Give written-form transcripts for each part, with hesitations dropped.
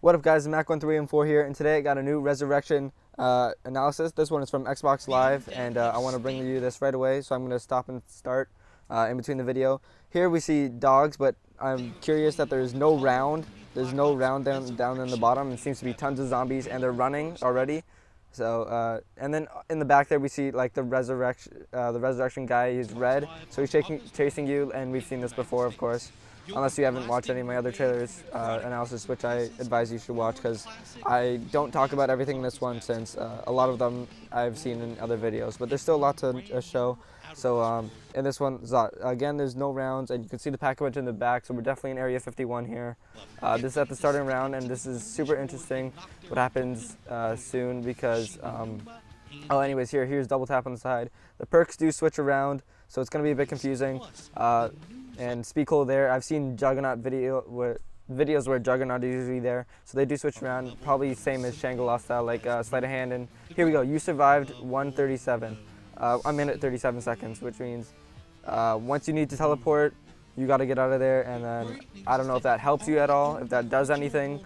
What up guys, Mac1314 here, and today I got a new Resurrection analysis. This one is from Xbox Live, and I want to bring you this right away, so I'm going to stop and start in between the video. Here we see dogs, but I'm curious that there's no round. There's no round down in the bottom. It seems to be tons of zombies, and they're running already. So, and then in the back there we see like the resurrection guy. He's red, so he's chasing you, and we've seen this before, of course. Unless you haven't watched any of my other trailers analysis, which I advise you should watch, because I don't talk about everything in this one, since a lot of them I've seen in other videos, but there's still a lot to show. So in this one, again, there's no rounds, and you can see the pack-a-punch in the back, so we're definitely in Area 51 here. This is at the starting round, and this is super interesting what happens soon, because anyways, here's double tap on the side. The perks do switch around, so it's going to be a bit confusing. And Speak Cool there. I've seen Juggernaut videos where Juggernaut is usually there, so they do switch around, probably same as Shangri-La style, like sleight of hand. And here we go. You survived 1:37, a minute 37 seconds, which means once you need to teleport, you got to get out of there. And then I don't know if that helps you at all, if that does anything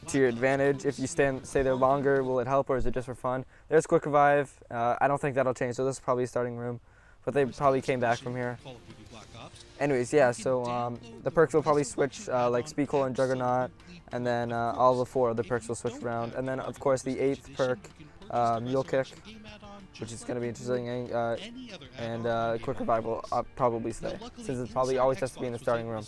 to your advantage. If you stay there longer, will it help, or is it just for fun? There's quick revive. I don't think that'll change, so this is probably a starting room, but they probably came back from here. Anyways, yeah, so the perks will probably switch, like Speak Cool and Juggernaut, and then all the four other perks will switch around. And then, of course, the 8th perk, Mule Kick, which is going to be interesting, and Quick Revive will probably stay, since it probably always has to be in the starting room.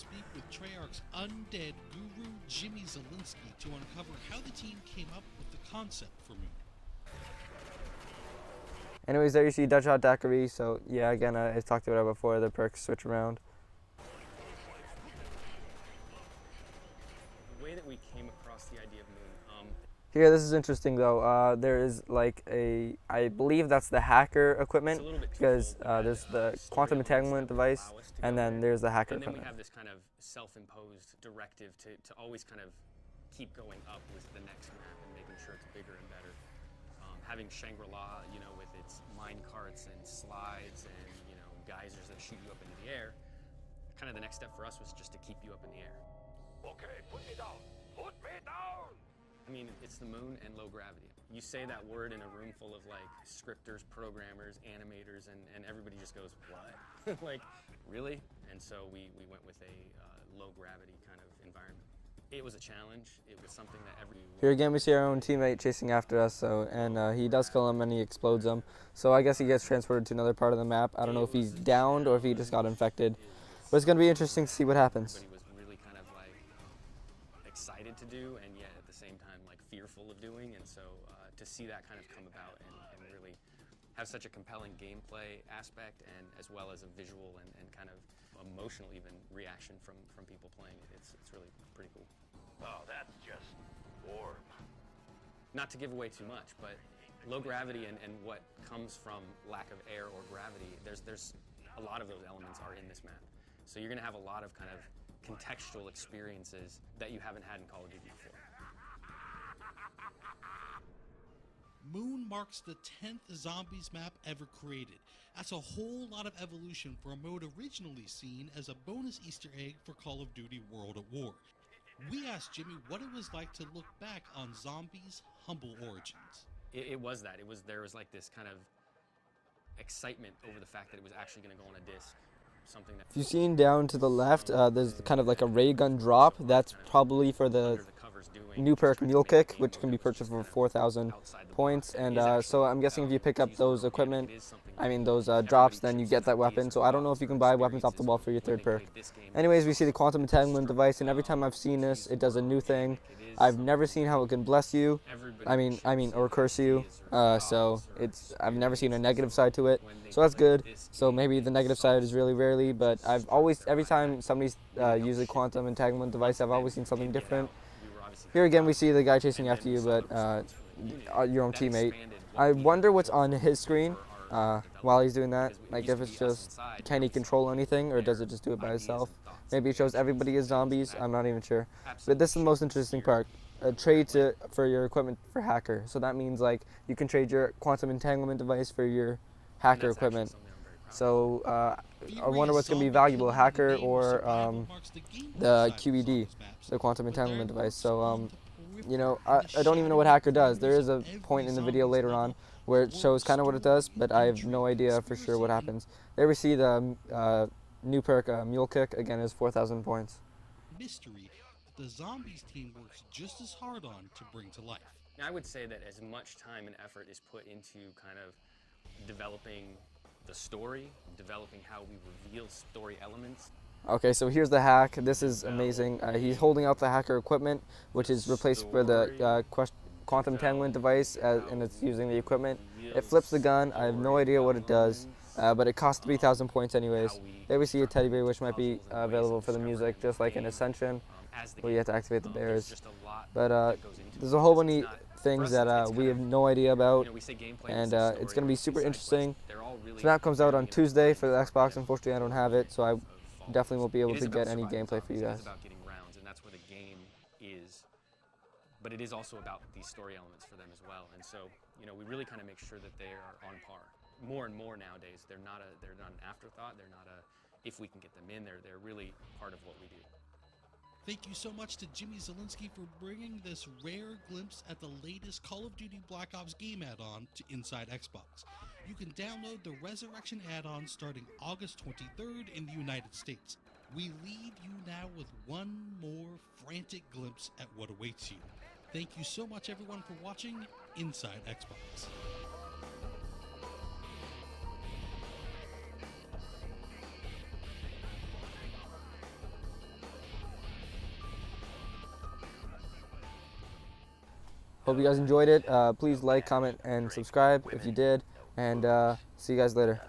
Treyarch's undead guru Jimmy Zielinski to uncover how the team came up with the concept for Moon. Anyways, there you see Deadshot Daiquiri. So yeah, again, I talked about it before. The perks switch around. The way that we came across the idea of Moon. Here, this is interesting though. There is like I believe that's the hacker equipment, because there's the quantum entanglement device, and then there's the hacker equipment. And then we have this kind of self-imposed directive to always kind of keep going up with the next map and making sure it's bigger and better. Having Shangri-La, you know, with its mine carts and slides and, you know, geysers that shoot you up into the air, kind of the next step for us was just to keep you up in the air. Okay, put me down. Put me down. I mean, it's the moon and low gravity. You say that word in a room full of like scripters, programmers, animators, and everybody just goes, what? Like, really? And so we went with a low gravity kind of environment. It was a challenge. It was something that Here again we see our own teammate chasing after us, and he does kill him and he explodes him. So I guess he gets transported to another part of the map. I don't know if he's downed or if he just got infected. But it's going to be interesting to see what happens. Everybody was really kind of like excited to do, and yet at the same time like fearful of doing. And so to see that kind of come about and really have such a compelling gameplay aspect, and as well as a visual and kind of emotional even reaction from people playing it, it's really pretty cool. Oh, that's just warm. Not to give away too much, but low gravity and what comes from lack of air or gravity, there's a lot of those elements are in this map. So you're gonna have a lot of kind of contextual experiences that you haven't had in Call of Duty before. Moon marks the 10th Zombies map ever created. That's a whole lot of evolution for a mode originally seen as a bonus Easter egg for Call of Duty World at War. We asked Jimmy what it was like to look back on Zombies' humble origins. It was that. There was like this kind of excitement over the fact that it was actually going to go on a disc. Something that. If you've seen down to the left, there's kind of like a ray gun drop. That's probably for the new perk Mule Kick, which can be purchased for 4,000 points. And so I'm guessing if you pick up those equipment, those drops, then you get that weapon. So I don't know if you can buy weapons off the wall for your 3rd perk. Anyways, we see the quantum entanglement device, and every time I've seen this, it does a new thing. I've never seen how it can bless you, or curse you. So I've never seen a negative side to it. So that's good. So maybe the negative side is really rarely, but every time somebody's used a quantum entanglement device, I've always seen something different. Here again, we see the guy chasing after you, but your own teammate. I wonder what's on his screen while he's doing that. Like if it's just, can he control anything, or does it just do it by itself? Maybe it shows everybody is zombies. I'm not even sure. But this is the most interesting part. Trade for your equipment for hacker. So that means like you can trade your quantum entanglement device for your hacker equipment. So I wonder what's going to be valuable, hacker or the QED, the quantum entanglement device. So you know, I don't even know what Hacker does. There is a point in the video later on where it shows kind of what it does, but I have no idea for sure what happens. There we see the new perk, Mule Kick, again is 4,000 points. Mystery that the Zombies team works just as hard on to bring to life. I would say that as much time and effort is put into kind of developing the story, developing how we reveal story elements. Okay, so here's the hack. This is amazing. He's holding up the hacker equipment, which is replaced for the Quantum Tangling device, and it's using the equipment. It flips the gun. I have no idea what it does, but it costs 3,000 points anyways. There we see a teddy bear, which might be available for the music, just like in Ascension, where you have to activate the bears. But there's a whole bunch of things that we have no idea about, and it's going to be super interesting. This map comes out on Tuesday for the Xbox. Unfortunately, I don't have it, so I definitely won't be able to get any gameplay for you guys. It is about getting rounds, and that's where the game is. But it is also about these story elements for them as well. And so, you know, we really kind of make sure that they are on par. More and more nowadays, they're not an afterthought. They're not a if we can get them in. They're really part of what we do. Thank you so much to Jimmy Zielinski for bringing this rare glimpse at the latest Call of Duty Black Ops game add-on to Inside Xbox. You can download the Resurrection add-on starting August 23rd in the United States. We leave you now with one more frantic glimpse at what awaits you. Thank you so much, everyone, for watching Inside Xbox. Hope you guys enjoyed it. Please like, comment, and subscribe if you did. And see you guys later.